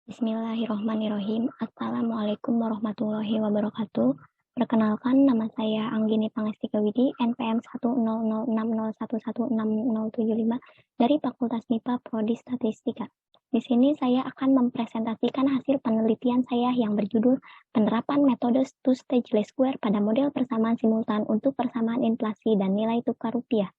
Bismillahirrohmanirrohim. Assalamualaikum warahmatullahi wabarakatuh. Perkenalkan, nama saya Anggini Pangestika Widi, NPM 1006011116075 dari Fakultas MIPA Prodi Statistika. Di sini saya akan mempresentasikan hasil penelitian saya yang berjudul Penerapan Metode Two-Stage Least Square pada model persamaan simultan untuk persamaan inflasi dan nilai tukar rupiah.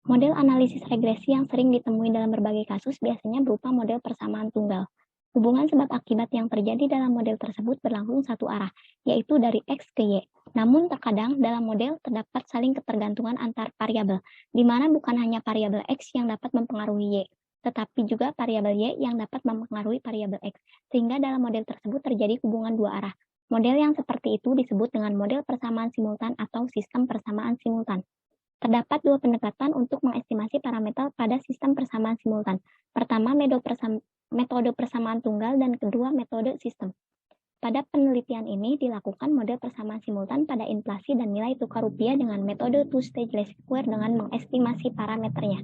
Model analisis regresi yang sering ditemui dalam berbagai kasus biasanya berupa model persamaan tunggal. Hubungan sebab akibat yang terjadi dalam model tersebut berlangsung satu arah, yaitu dari X ke Y. Namun terkadang dalam model terdapat saling ketergantungan antar variabel, di mana bukan hanya variabel X yang dapat mempengaruhi Y, tetapi juga variabel Y yang dapat mempengaruhi variabel X, sehingga dalam model tersebut terjadi hubungan dua arah. Model yang seperti itu disebut dengan model persamaan simultan atau sistem persamaan simultan. Terdapat dua pendekatan untuk mengestimasi parameter pada sistem persamaan simultan. Pertama, metode persamaan tunggal, dan kedua, metode sistem. Pada penelitian ini dilakukan model persamaan simultan pada inflasi dan nilai tukar rupiah dengan metode two-stage least square dengan mengestimasi parameternya.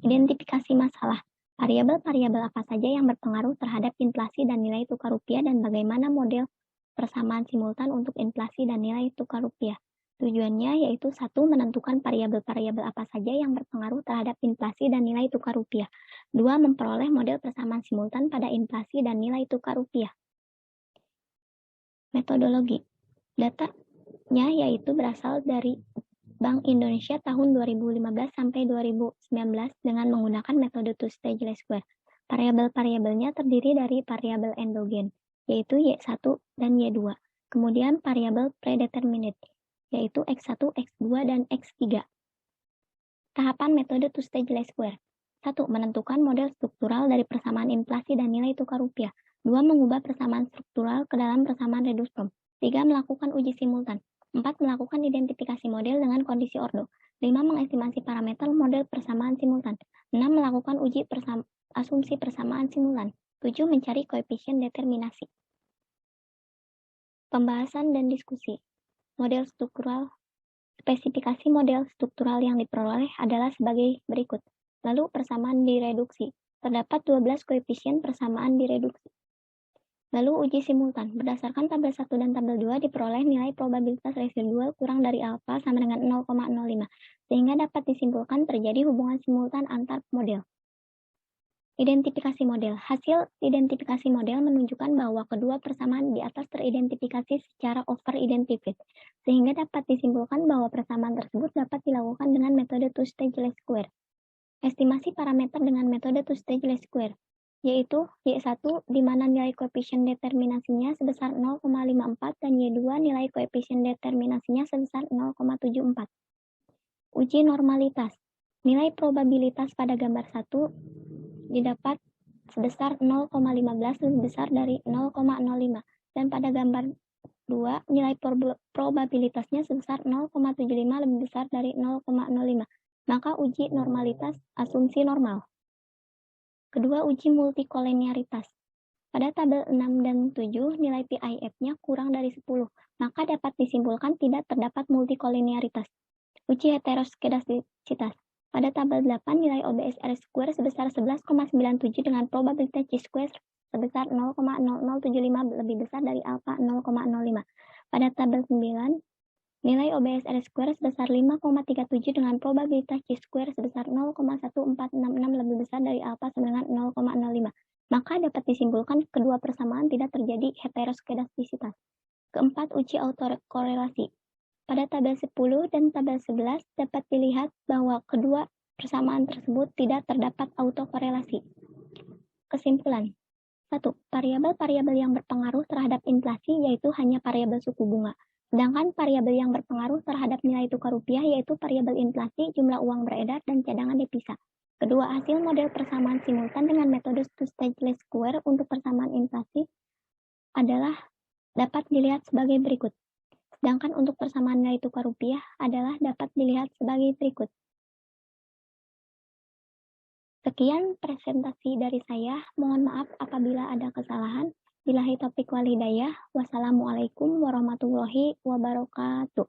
Identifikasi masalah. Variabel-variabel apa saja yang berpengaruh terhadap inflasi dan nilai tukar rupiah dan bagaimana model persamaan simultan untuk inflasi dan nilai tukar rupiah. Tujuannya yaitu satu, menentukan variabel-variabel apa saja yang berpengaruh terhadap inflasi dan nilai tukar rupiah. Dua, memperoleh model persamaan simultan pada inflasi dan nilai tukar rupiah. Metodologi. Datanya yaitu berasal dari Bank Indonesia tahun 2015 sampai 2019 dengan menggunakan metode two-stage least square. Variabel-variabelnya terdiri dari variabel endogen, yaitu Y1 dan Y2. Kemudian variabel predeterminate, yaitu X1, X2, dan X3. Tahapan metode two-stage least square. 1. Menentukan model struktural dari persamaan inflasi dan nilai tukar rupiah. 2. Mengubah persamaan struktural ke dalam persamaan reduce form. 3. Melakukan uji simultan. 4. Melakukan identifikasi model dengan kondisi ordo. 5. Mengestimasi parameter model persamaan simultan. 6. Melakukan uji asumsi persamaan simultan. 7. Mencari koefisien determinasi. Pembahasan dan diskusi. Model struktural. Spesifikasi model struktural yang diperoleh adalah sebagai berikut. Lalu persamaan direduksi. Terdapat 12 koefisien persamaan direduksi. Lalu uji simultan. Berdasarkan tabel 1 dan tabel 2 diperoleh nilai probabilitas residual kurang dari alfa sama dengan 0,05, sehingga dapat disimpulkan terjadi hubungan simultan antar model. Identifikasi model. Hasil identifikasi model menunjukkan bahwa kedua persamaan di atas teridentifikasi secara over-identified, sehingga dapat disimpulkan bahwa persamaan tersebut dapat dilakukan dengan metode two-stage least square. Estimasi parameter dengan metode two-stage least square, yaitu Y1 di mana nilai koefisien determinasinya sebesar 0,54 dan Y2 nilai koefisien determinasinya sebesar 0,74. Uji normalitas. Nilai probabilitas pada gambar 1 didapat sebesar 0,15 lebih besar dari 0,05 dan pada gambar 2 nilai probabilitasnya sebesar 0,75 lebih besar dari 0,05. Maka uji normalitas asumsi normal. Kedua, uji multikoleniaritas. Pada tabel 6 dan 7 nilai PIF-nya kurang dari 10, maka dapat disimpulkan tidak terdapat multikoleniaritas. Uji heteroskedastisitas. Pada tabel 8, nilai OBSR square sebesar 11,97 dengan probabilitas chi-square sebesar 0,0075 lebih besar dari alfa 0,05. Pada tabel 9, nilai OBSR square sebesar 5,37 dengan probabilitas chi-square sebesar 0,1466 lebih besar dari alfa sama dengan 0,05. Maka dapat disimpulkan kedua persamaan tidak terjadi heteroskedastisitas. Keempat, uji autokorelasi. Pada tabel 10 dan tabel 11 dapat dilihat bahwa kedua persamaan tersebut tidak terdapat autokorelasi. Kesimpulan. 1. Variabel-variabel yang berpengaruh terhadap inflasi yaitu hanya variabel suku bunga. Sedangkan variabel yang berpengaruh terhadap nilai tukar rupiah yaitu variabel inflasi, jumlah uang beredar, dan cadangan devisa. Kedua, hasil model persamaan simultan dengan metode two-stage least square untuk persamaan inflasi adalah dapat dilihat sebagai berikut. Sedangkan untuk persamaan nilai tukar rupiah adalah dapat dilihat sebagai berikut. Sekian presentasi dari saya. Mohon maaf apabila ada kesalahan. Billahi taufiq wal hidayah. Wassalamualaikum warahmatullahi wabarakatuh.